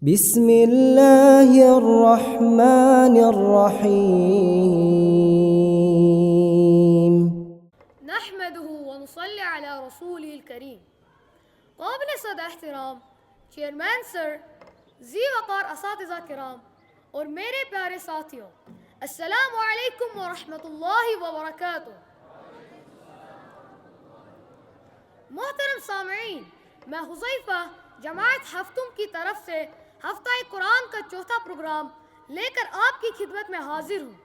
بسم اللہ الرحمن الرحیم نحمده ونصلي على رسوله الكريم. قابل صد احترام چیئرمین سر، ذی وقار اساتذہ کرام اور میرے پیارے ساتھیوں، السلام علیکم ورحمۃ اللہ وبرکاتہ۔ محترم سامعین، میں حذیفہ جماعت ہفتم کی طرف سے ہفتہ قرآن کا چوتھا پروگرام لے کر آپ کی خدمت میں حاضر ہوں۔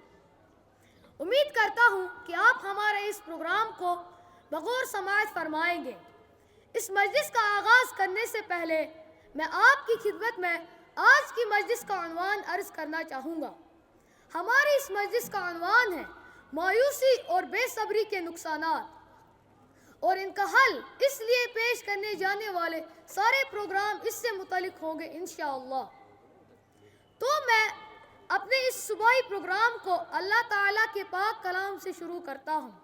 امید کرتا ہوں کہ آپ ہمارے اس پروگرام کو بغور سماعت فرمائیں گے۔ اس مجلس کا آغاز کرنے سے پہلے میں آپ کی خدمت میں آج کی مجلس کا عنوان عرض کرنا چاہوں گا۔ ہماری اس مجلس کا عنوان ہے مایوسی اور بے صبری کے نقصانات، اور ان کا حل اس لیے پیش کرنے جانے والے سارے پروگرام اس سے متعلق ہوں گے انشاءاللہ۔ تو میں اپنے اس صبحی پروگرام کو اللہ تعالیٰ کے پاک کلام سے شروع کرتا ہوں،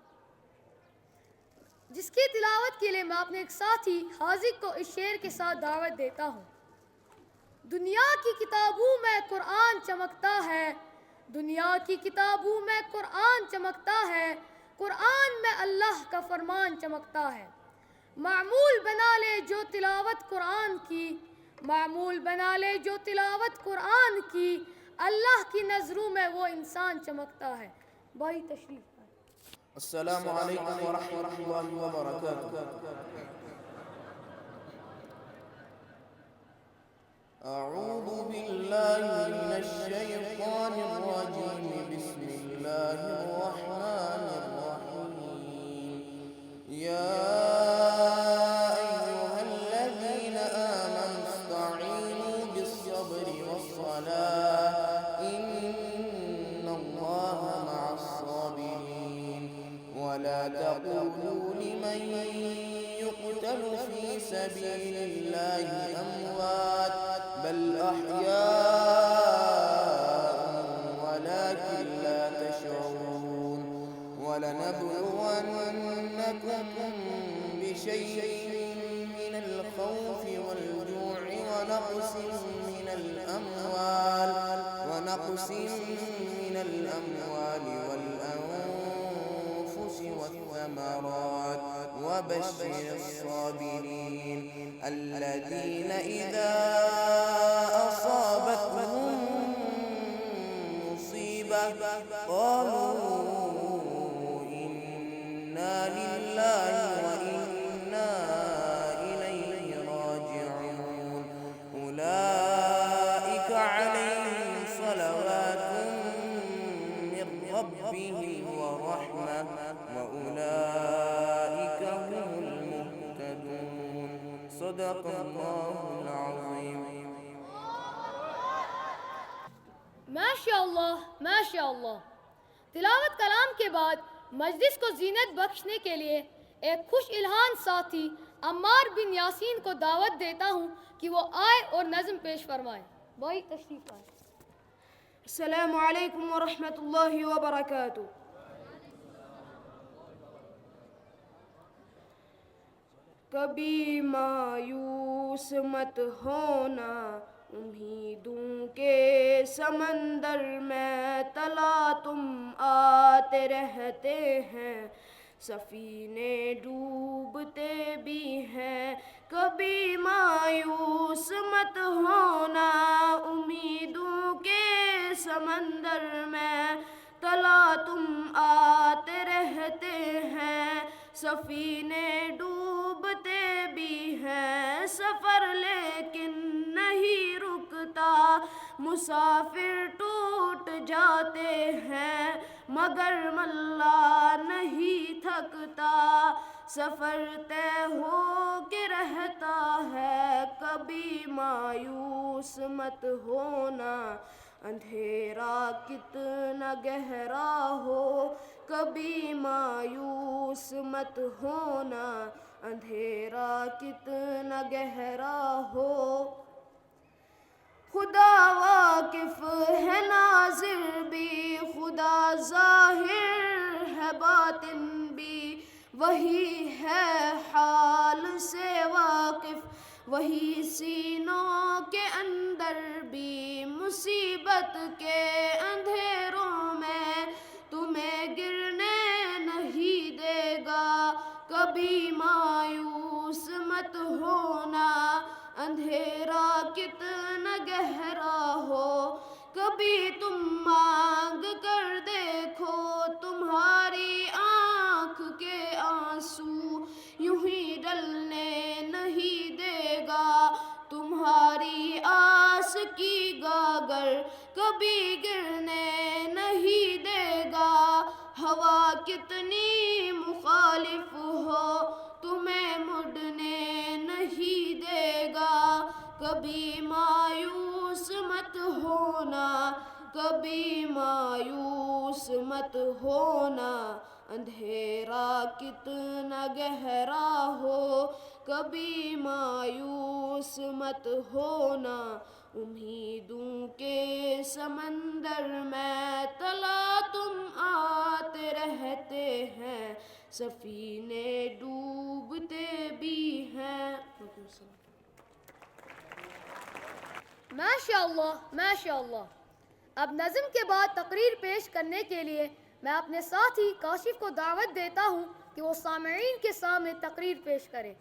جس کی تلاوت کے لیے میں اپنے ایک ساتھی حاذق کو اس شعر کے ساتھ دعوت دیتا ہوں۔ دنیا کی کتابوں میں قرآن چمکتا ہے، دنیا کی کتابوں میں قرآن چمکتا ہے، قرآن میں اللہ کا فرمان چمکتا ہے۔ معمول بنا لے جو تلاوت قرآن کی، معمول بنا لے جو تلاوت قرآن کی، اللہ کی نظروں میں وہ انسان چمکتا ہے۔ بھائی تشریف لائیں۔ السلام علیکم ورحمۃ اللہ وبرکاتہ۔ اعوذ باللہ من الشیطان الرجیم، بسم اللہ الرحمن الرحیم۔ یا ایہا الذین آمنوا استعینوا بالصبر والصلاة ان اللہ مع الصابرین۔ ولا تقولوا لمن يقتل في سبيل الله أموات بل أحياء ولكن لا تشعرون۔ ولنبلونكم بشيء من الخوف والجوع ونقص من الأموال والأنفس والثمرات وبشر الصابرين الذين إذا أصابتهم مصيبة قالوا إنا لله وإنا إليه راجعون۔ أولئك عليهم صلوات من ربهم ورحمة وأولئك هم المهتدون۔ صدق اللہ العظیم۔ ماشاءاللہ ماشاءاللہ۔ تلاوت کلام کے بعد مجلس کو زینت بخشنے کے لیے ایک خوش الہان ساتھی عمار بن یاسین کو دعوت دیتا ہوں کہ وہ آئے اور نظم پیش فرمائے۔ بھائی تشریف لائیں۔ السلام علیکم ورحمۃ اللہ وبرکاتہ۔ کبھی مایوس مت ہونا، امیدوں کے سمندر میں تلا تم آتے رہتے ہیں، سفینے ڈوبتے بھی ہیں۔ کبھی مایوس مت ہونا، امیدوں کے سمندر میں تلا تم آتے رہتے ہیں، سفینے ڈوبتے بھی ہیں۔ سفر لیکن نہیں رکتا، مسافر ٹوٹ جاتے ہیں، مگر ملا نہیں تھکتا، سفر طے ہو کے رہتا ہے۔ کبھی مایوس مت ہونا، اندھیرا کتنا گہرا ہو، کبھی مایوس مت ہونا، اندھیرا کتنا گہرا ہو۔ خدا واقف ہے ناظر بھی، خدا ظاہر ہے باطن بھی، وہی ہے حال سے واقف، وہی سینوں کے اندر سمندر بھی مصیبت کے اندھیروں میں تمہیں گرنے نہیں دے گا. کبھی مایوس مت ہونا اندھیرا کتنا گہرا ہو. کبھی تم مانگ کر دیکھو تمہاری آنکھ کے آنسو یوں ہی ڈلنے نہیں دے گا. تمہاری آس کی گاگر کبھی گرنے نہیں دے گا. ہوا کتنی مخالف ہو تمہیں مڑنے نہیں دے گا. کبھی مایوس مت ہونا کبھی مایوس مت ہونا اندھیرا کتنا گہرا ہو. کبھی مایوس مت ہونا امیدوں کے سمندر میں تلا تم آتے رہتے ہیں سفینے ڈوبتے بھی ہیں. ماشاء اللہ. اب نظم کے بعد تقریر پیش کرنے کے لیے میں اپنے ساتھی کاشف کو دعوت دیتا ہوں کہ وہ سامعین کے سامنے تقریر پیش کرے.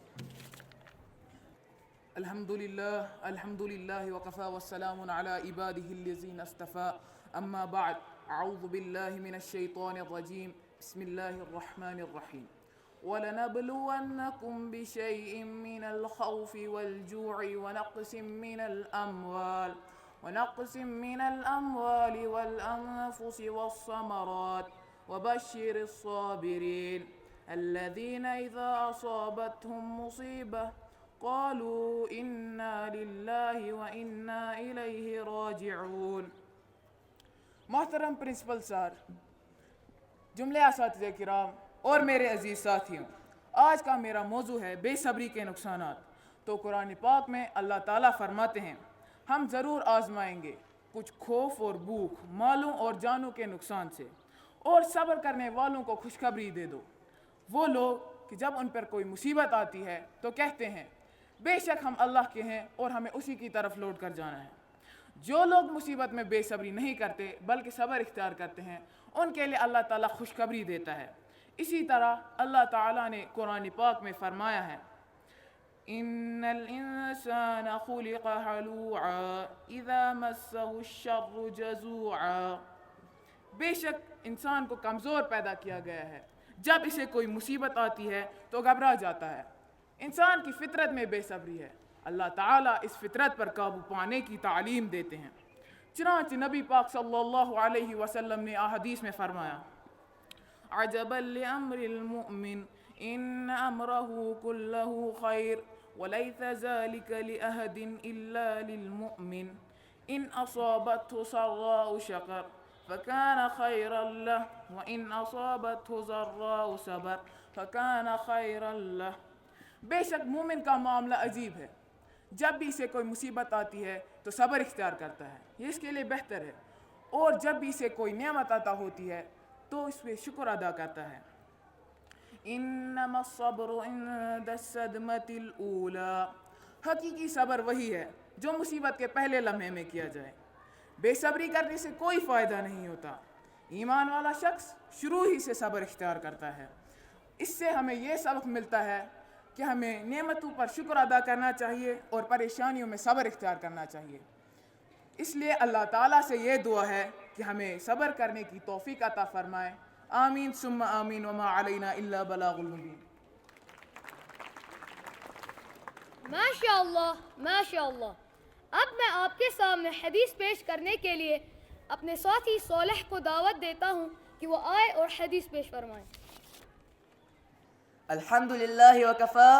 الحمدللہ وقفا والسلام علی عباده الذین اصطفى. اما بعد اعوذ باللہ من الشیطان الرجیم. بسم اللہ الرحمن الرحیم. وَلَنَبْلُوَنَّكُمْ بِشَيْءٍ مِّنَ الْخَوْفِ وَالْجُوعِ وَنَقْصٍ مِّنَ الْأَمْوَالِ وَالْأَنفُسِ وَالثَّمَرَاتِ وَبَشِّرِ الصَّابِرِينَ الَّذِينَ إِذَا أَصَابَتْهُمْ مُصِيبَةٌ قَالُوا إِنَّا لِلَّهِ وَإِنَّا إِلَيْهِ راجعون. محترم پرنسپل سر، جملے اساتذہ کرام اور میرے عزیز ساتھیوں، آج کا میرا موضوع ہے بے صبری کے نقصانات. تو قرآن پاک میں اللہ تعالیٰ فرماتے ہیں ہم ضرور آزمائیں گے کچھ خوف اور بھوک مالوں اور جانوں کے نقصان سے، اور صبر کرنے والوں کو خوشخبری دے دو. وہ لوگ کہ جب ان پر کوئی مصیبت آتی ہے تو کہتے ہیں بے شک ہم اللہ کے ہیں اور ہمیں اسی کی طرف لوٹ کر جانا ہے. جو لوگ مصیبت میں بے صبری نہیں کرتے بلکہ صبر اختیار کرتے ہیں ان کے لیے اللہ تعالیٰ خوشخبری دیتا ہے. اسی طرح اللہ تعالیٰ نے قرآن پاک میں فرمایا ہے ان الانسان خلق ہلوعا اذا مسہ الشر جزوعا. بے شک انسان کو کمزور پیدا کیا گیا ہے، جب اسے کوئی مصیبت آتی ہے تو گھبرا جاتا ہے. انسان کی فطرت میں بے صبری ہے. اللہ تعالیٰ اس فطرت پر قابو پانے کی تعلیم دیتے ہیں. چنانچہ نبی پاک صلی اللہ علیہ وسلم نے احادیث میں فرمایا عجبا لامر المؤمن ان امره كله خير وليس ذلك لاحد الا للمؤمن ان اصابته سراء شكر فكان خيرا له وان اصابته ضراء صبر فكان خيرا له. بے شک مومن کا معاملہ عجیب ہے، جب بھی اسے کوئی مصیبت آتی ہے تو صبر اختیار کرتا ہے، یہ اس کے لیے بہتر ہے، اور جب بھی اسے کوئی نعمت عطا ہوتی ہے تو اس پہ شکر ادا کرتا ہے. انما الصبر عند الصدمة الاولى. حقیقی صبر وہی ہے جو مصیبت کے پہلے لمحے میں کیا جائے. بے صبری کرنے سے کوئی فائدہ نہیں ہوتا. ایمان والا شخص شروع ہی سے صبر اختیار کرتا ہے. اس سے ہمیں یہ سبق ملتا ہے کہ ہمیں نعمتوں پر شکر ادا کرنا چاہیے اور پریشانیوں میں صبر اختیار کرنا چاہیے. اس لیے اللہ تعالیٰ سے یہ دعا ہے کہ ہمیں صبر کرنے کی توفیق عطا فرمائے. آمین ثم آمین وما علینا الا بلاغ المبین. ماشاء اللہ. اب میں آپ کے سامنے حدیث پیش کرنے کے لیے اپنے ساتھی صالح کو دعوت دیتا ہوں کہ وہ آئے اور حدیث پیش فرمائیں. الحمد لله وكفى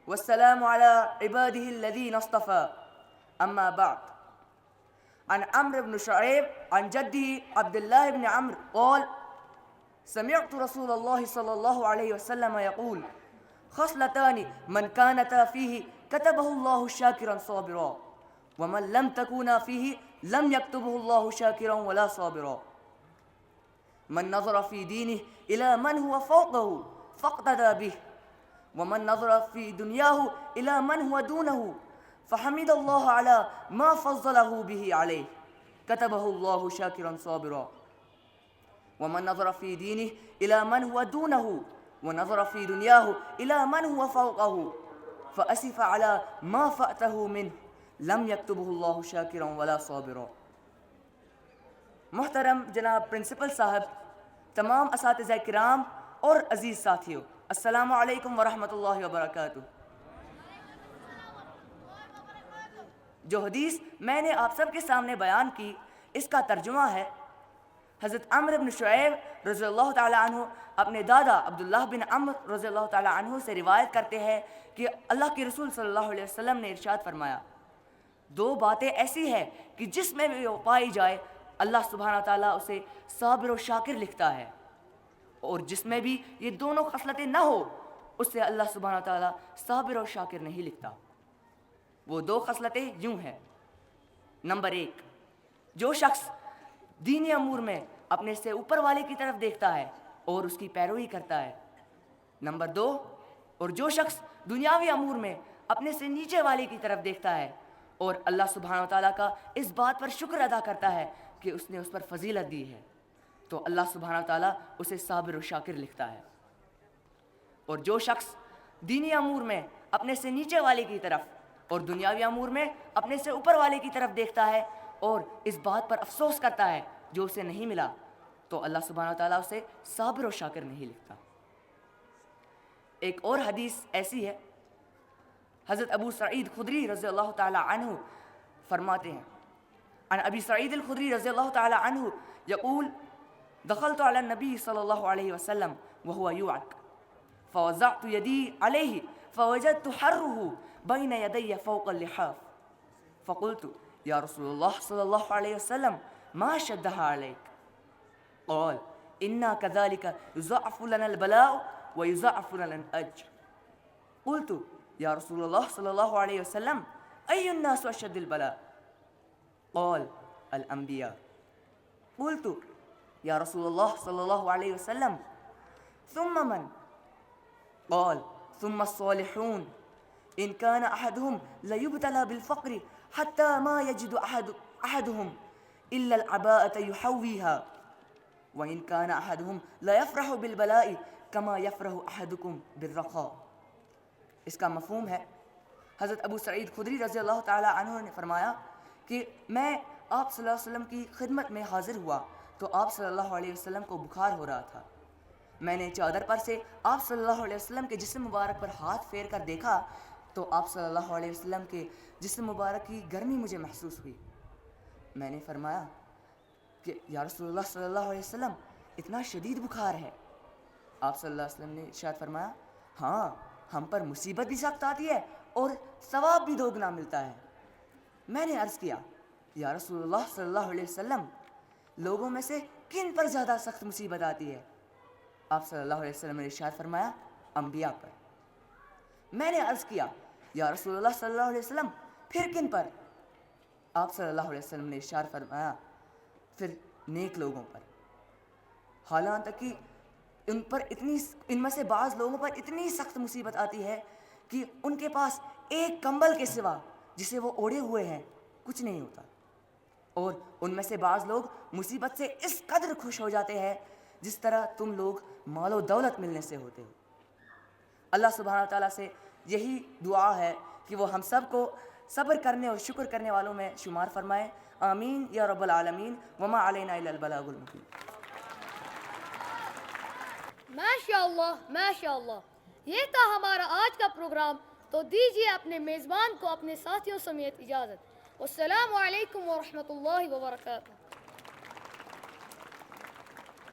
والسلام على عباده الذين اصطفى. أما بعد، عن عمرو بن شعيب عن جده عبد الله بن عمرو قال سمعت رسول الله صلى الله عليه وسلم يقول خصلتان من كانتا فيه كتبه الله شاكرا صابرا ومن لم تكونا فيه لم يكتبه الله شاكرا ولا صابرا. من نظر في دينه إلى من هو فوقه فاقتدى به ومن نظر في دنياه إلى من هو دونه فحمد الله على ما فضله به عليه كتبه الله شاكرا صابرا ومن نظر في دينه إلى من هو دونه ونظر في دنياه إلى من هو فوقه فأسف على ما فأته منه لم يكتبه الله شاكرا ولا صابرا. محترم جناب پرنسپل صاحب، تمام اساتذہ کرام اور عزیز ساتھیوں، السلام علیکم ورحمۃ اللہ وبرکاتہ. جو حدیث میں نے آپ سب کے سامنے بیان کی، اس کا ترجمہ ہے حضرت عمرو بن شعیب رضی اللہ تعالیٰ عنہ اپنے دادا عبداللہ بن عمرو رضی اللہ تعالیٰ عنہ سے روایت کرتے ہیں کہ اللہ کے رسول صلی اللہ علیہ وسلم نے ارشاد فرمایا، دو باتیں ایسی ہیں کہ جس میں بھی وہ پائی جائے اللہ سبحانہ تعالیٰ اسے صابر و شاکر لکھتا ہے، اور جس میں بھی یہ دونوں خصلتیں نہ ہو اسے اللہ سبحانہ تعالیٰ صابر و شاکر نہیں لکھتا. وہ دو خصلتیں یوں ہیں. نمبر 1، جو شخص دینی امور میں اپنے سے اوپر والے کی طرف دیکھتا ہے اور اس کی پیروی کرتا ہے. نمبر 2، اور جو شخص دنیاوی امور میں اپنے سے نیچے والے کی طرف دیکھتا ہے اور اللہ سبحانہ و تعالیٰ کا اس بات پر شکر ادا کرتا ہے کہ اس نے اس پر فضیلت دی ہے، تو اللہ سبحانہ و تعالیٰ اسے صابر و شاکر لکھتا ہے. اور جو شخص دینی امور میں اپنے سے نیچے والے کی طرف اور دنیاوی امور میں اپنے سے اوپر والے کی طرف دیکھتا ہے اور اس بات پر افسوس کرتا ہے جو اسے نہیں ملا، تو اللہ سبحانہ و تعالیٰ اسے صابر و شاکر نہیں لکھتا. ایک اور حدیث ایسی ہے، حضرت ابو سعید خدری رضی اللہ تعالیٰ عنہ فرماتے ہیں، عن ابی سعید الخدری رضی اللہ تعالیٰ عنہ یقول دخلت على النبی صلی اللہ علیہ وسلم وهو يوعك فوضعت يدي عليه فوجدت حره بين يدي فوق اللحاف فقلت يا رسول الله صلى الله عليه وسلم ما شدها عليك؟ قال إنا كذلك يضاعف لنا البلاء ويضاعف لنا الأجر. قلت يا رسول الله صلى الله عليه وسلم أي الناس أشد البلاء؟ قال الأنبياء. قلت يا رسول الله صلى الله عليه وسلم ثم من؟ قال ثم الصالحون إن كان أحدهم ليبتلى بالفقر حتى ما يجد أحدهم إلا العباءة يحويها وإن كان أحدهم لا يفرح بالبلاء كما يفرح أحدكم بالرخاء. اس کا مفہوم ہے، حضرت ابو سعید خدری رضی اللہ تعالیٰ عنہ نے فرمایا کہ میں آپ صلی اللہ علیہ وسلم کی خدمت میں حاضر ہوا تو آپ صلی اللہ علیہ وسلم کو بخار ہو رہا تھا. میں نے چادر پر سے آپ صلی اللہ علیہ وسلم کے جسم مبارک پر ہاتھ پھیر کر دیکھا تو آپ صلی اللہ علیہ وسلم کے جسم مبارک کی گرمی مجھے محسوس ہوئی. میں نے فرمایا کہ یا رسول اللہ صلی اللہ علیہ وسلم اتنا شدید بخار ہے؟ آپ صلی اللہ علیہ وسلم نے ارشاد فرمایا، ہاں، ہم پر مصیبت بھی سخت آتی ہے اور ثواب بھی دوگنا ملتا ہے. میں نے عرض کیا، یا رسول اللہ صلی اللہ علیہ وسلم لوگوں میں سے کن پر زیادہ سخت مصیبت آتی ہے؟ آپ صلی اللہ علیہ وسلم نے ارشاد فرمایا، انبیاء پر. میں نے عرض کیا، یا رسول اللہ صلی اللہ علیہ وسلم پھر کن پر؟ آپ صلی اللہ علیہ وسلم نے ارشاد فرمایا، پھر نیک لوگوں پر. حالانکہ کہ ان میں سے بعض لوگوں پر اتنی سخت مصیبت آتی ہے کہ ان کے پاس ایک کمبل کے سوا جسے وہ اوڑھے ہوئے ہیں کچھ نہیں ہوتا، اور ان میں سے بعض لوگ مصیبت سے اس قدر خوش ہو جاتے ہیں جس طرح تم لوگ مال و دولت ملنے سے ہوتے ہو. اللہ سبحانہ تعالیٰ سے یہی دعا ہے کہ وہ ہم سب کو صبر کرنے اور شکر کرنے والوں میں شمار فرمائے. آمین یا رب العالمین. وما علینا الا البلاغ المبین. ماشاء اللہ، یہ تھا ہمارا آج کا پروگرام. تو دیجیے اپنے میزبان کو اپنے ساتھیوں سمیت اجازت. والسلام علیکم ورحمۃ اللہ وبرکاتہ.